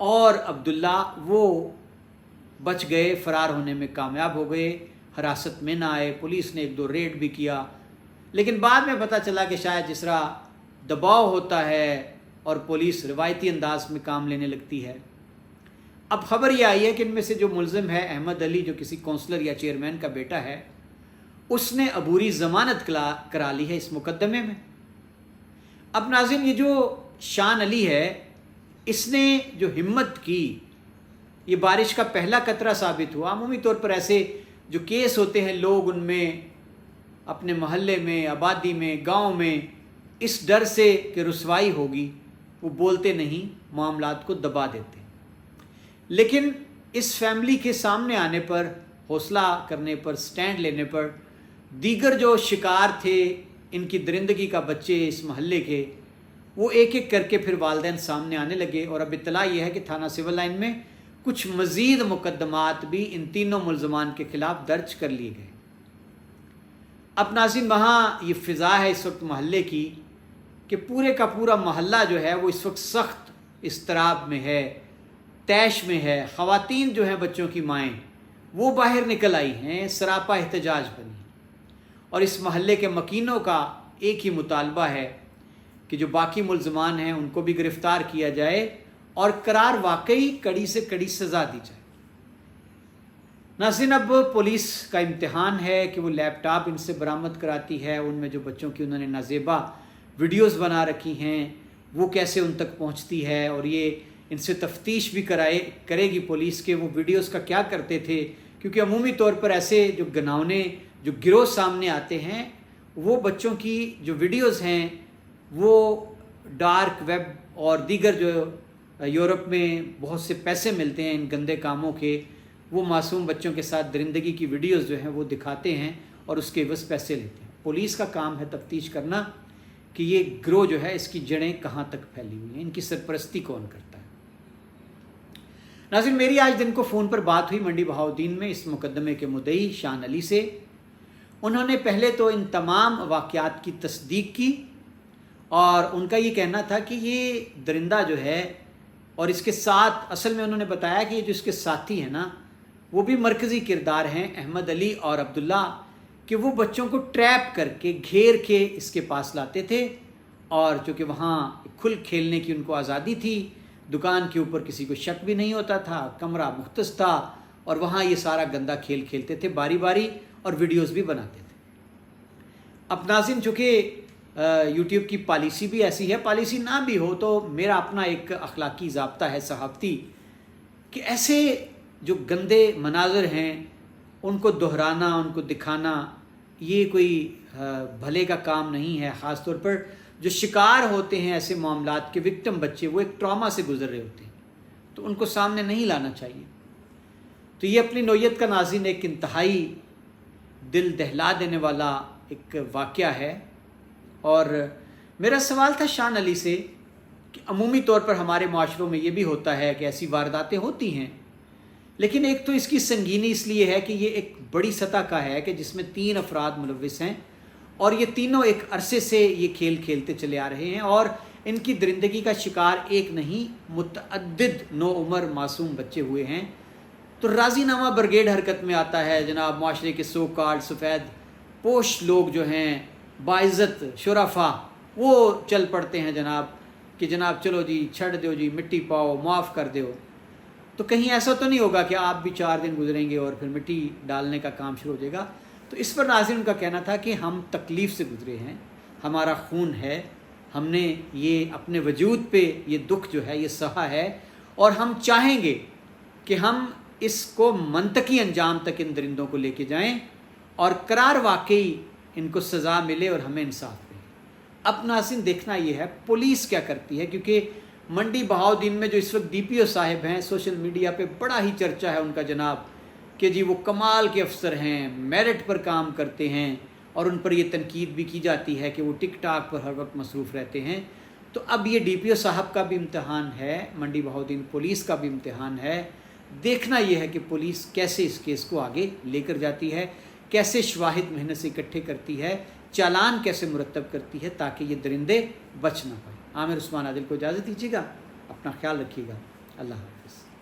اور عبداللہ وہ بچ گئے، فرار ہونے میں کامیاب ہو گئے، حراست میں نہ آئے۔ پولیس نے 1-2 ریڈ بھی کیا، لیکن بعد میں پتہ چلا کہ شاید جس طرح دباؤ ہوتا ہے اور پولیس روایتی انداز میں کام لینے لگتی ہے۔ اب خبر یہ آئی ہے کہ ان میں سے جو ملزم ہے احمد علی، جو کسی کونسلر یا چیئرمین کا بیٹا ہے، اس نے عبوری ضمانت کرا لی ہے اس مقدمے میں۔ اب ناظرین، یہ جو شان علی ہے، اس نے جو ہمت کی، یہ بارش کا پہلا قطرہ ثابت ہوا۔ عمومی طور پر ایسے جو کیس ہوتے ہیں، لوگ ان میں اپنے محلے میں، آبادی میں، گاؤں میں اس ڈر سے کہ رسوائی ہوگی وہ بولتے نہیں، معاملات کو دبا دیتے۔ لیکن اس فیملی کے سامنے آنے پر، حوصلہ کرنے پر، سٹینڈ لینے پر، دیگر جو شکار تھے ان کی درندگی کا بچے اس محلے کے، وہ ایک ایک کر کے پھر والدین سامنے آنے لگے۔ اور اب اطلاع یہ ہے کہ تھانہ سول لائن میں کچھ مزید مقدمات بھی ان تینوں ملزمان کے خلاف درج کر لیے گئے۔ اب ناظرین، وہاں یہ فضا ہے اس وقت محلے کی کہ پورے کا پورا محلہ جو ہے وہ اس وقت سخت اضطراب میں ہے، طیش میں ہے۔ خواتین جو ہیں، بچوں کی مائیں، وہ باہر نکل آئی ہیں، سراپا احتجاج بنی۔ اور اس محلے کے مکینوں کا ایک ہی مطالبہ ہے کہ جو باقی ملزمان ہیں ان کو بھی گرفتار کیا جائے اور قرار واقعی کڑی سے کڑی سزا دی جائے۔ ناظرین، اب پولیس کا امتحان ہے کہ وہ لیپ ٹاپ ان سے برآمد کراتی ہے، ان میں جو بچوں کی انہوں نے نازیبا ویڈیوز بنا رکھی ہیں وہ کیسے ان تک پہنچتی ہے، اور یہ ان سے تفتیش بھی کرے گی پولیس کے وہ ویڈیوز کا کیا کرتے تھے، کیونکہ عمومی طور پر ایسے جو گناونے جو گروہ سامنے آتے ہیں، وہ بچوں کی جو ویڈیوز ہیں وہ ڈارک ویب اور دیگر جو یورپ میں بہت سے پیسے ملتے ہیں ان گندے کاموں کے، وہ معصوم بچوں کے ساتھ درندگی کی ویڈیوز جو ہیں وہ دکھاتے ہیں اور اس کے عوض پیسے لیتے ہیں۔ پولیس کا کام ہے تفتیش کرنا کہ یہ گروہ جو ہے اس کی جڑیں کہاں تک پھیلی ہوئی ہیں، ان کی سرپرستی کون کرتا ہے۔ ناظرین، میری آج دن کو فون پر بات ہوئی منڈی بہاؤالدین میں اس مقدمے کے مدعی شان علی سے۔ انہوں نے پہلے تو ان تمام واقعات کی تصدیق کی اور ان کا یہ کہنا تھا کہ یہ درندہ جو ہے، اور اس کے ساتھ اصل میں انہوں نے بتایا کہ یہ جو اس کے ساتھی ہیں نا، وہ بھی مرکزی کردار ہیں، احمد علی اور عبداللہ، کہ وہ بچوں کو ٹریپ کر کے گھیر کے اس کے پاس لاتے تھے، اور چونکہ وہاں کھل کھیلنے کی ان کو آزادی تھی، دکان کے اوپر کسی کو شک بھی نہیں ہوتا تھا، کمرہ مختص تھا، اور وہاں یہ سارا گندا کھیل کھیلتے تھے باری باری، اور ویڈیوز بھی بناتے تھے۔ اب ناظرین، چونکہ یوٹیوب کی پالیسی بھی ایسی ہے، پالیسی نہ بھی ہو تو میرا اپنا ایک اخلاقی ضابطہ ہے صحافتی، کہ ایسے جو گندے مناظر ہیں ان کو دہرانا، ان کو دکھانا، یہ کوئی بھلے کا کام نہیں ہے۔ خاص طور پر جو شکار ہوتے ہیں ایسے معاملات کے، وکٹم بچے، وہ ایک ٹراما سے گزر رہے ہوتے ہیں، تو ان کو سامنے نہیں لانا چاہیے۔ تو یہ اپنی نوعیت کا ناظرین ایک انتہائی دل دہلا دینے والا ایک واقعہ ہے۔ اور میرا سوال تھا شان علی سے کہ عمومی طور پر ہمارے معاشروں میں یہ بھی ہوتا ہے کہ ایسی وارداتیں ہوتی ہیں، لیکن ایک تو اس کی سنگینی اس لیے ہے کہ یہ ایک بڑی سطح کا ہے کہ جس میں 3 افراد ملوث ہیں، اور یہ تینوں ایک عرصے سے یہ کھیل کھیلتے چلے آ رہے ہیں، اور ان کی درندگی کا شکار ایک نہیں، متعدد نوعمر معصوم بچے ہوئے ہیں۔ تو راضی نامہ بریگیڈ حرکت میں آتا ہے جناب، معاشرے کے سو کارڈ سفید پوش لوگ جو ہیں، باعزت شرفا، وہ چل پڑتے ہیں جناب کہ جناب چلو جی چھڑ دو جی، مٹی پاؤ، معاف کر دو۔ تو کہیں ایسا تو نہیں ہوگا کہ آپ بھی 4 دن گزریں گے اور پھر مٹی ڈالنے کا کام شروع ہو جائے گا؟ تو اس پر ناظرین کا کہنا تھا کہ ہم تکلیف سے گزرے ہیں، ہمارا خون ہے، ہم نے یہ اپنے وجود پہ یہ دکھ جو ہے یہ سہا ہے، اور ہم چاہیں گے کہ ہم اس کو منطقی انجام تک ان درندوں کو لے کے جائیں، اور قرار واقعی ان کو سزا ملے اور ہمیں انصاف ملے۔ اب ناظرین دیکھنا یہ ہے پولیس کیا کرتی ہے، کیونکہ منڈی بہاؤالدین میں جو اس وقت ڈی پی او صاحب ہیں، سوشل میڈیا پہ بڑا ہی چرچا ہے ان کا جناب کہ جی وہ کمال کے افسر ہیں، میرٹ پر کام کرتے ہیں، اور ان پر یہ تنقید بھی کی جاتی ہے کہ وہ ٹک ٹاک پر ہر وقت مصروف رہتے ہیں۔ تو اب یہ ڈی پی او صاحب کا بھی امتحان ہے، منڈی بہاؤالدین پولیس کا بھی امتحان ہے۔ دیکھنا یہ ہے کہ پولیس کیسے اس کیس کو آگے لے کر جاتی ہے، کیسے شواہد محنت سے اکٹھے کرتی ہے، چالان کیسے مرتب کرتی ہے، تاکہ یہ درندے بچ نہ پائیں۔ عامر عثمان عادل کو اجازت دیجیے گا، اپنا خیال رکھیے گا۔ اللہ حافظ.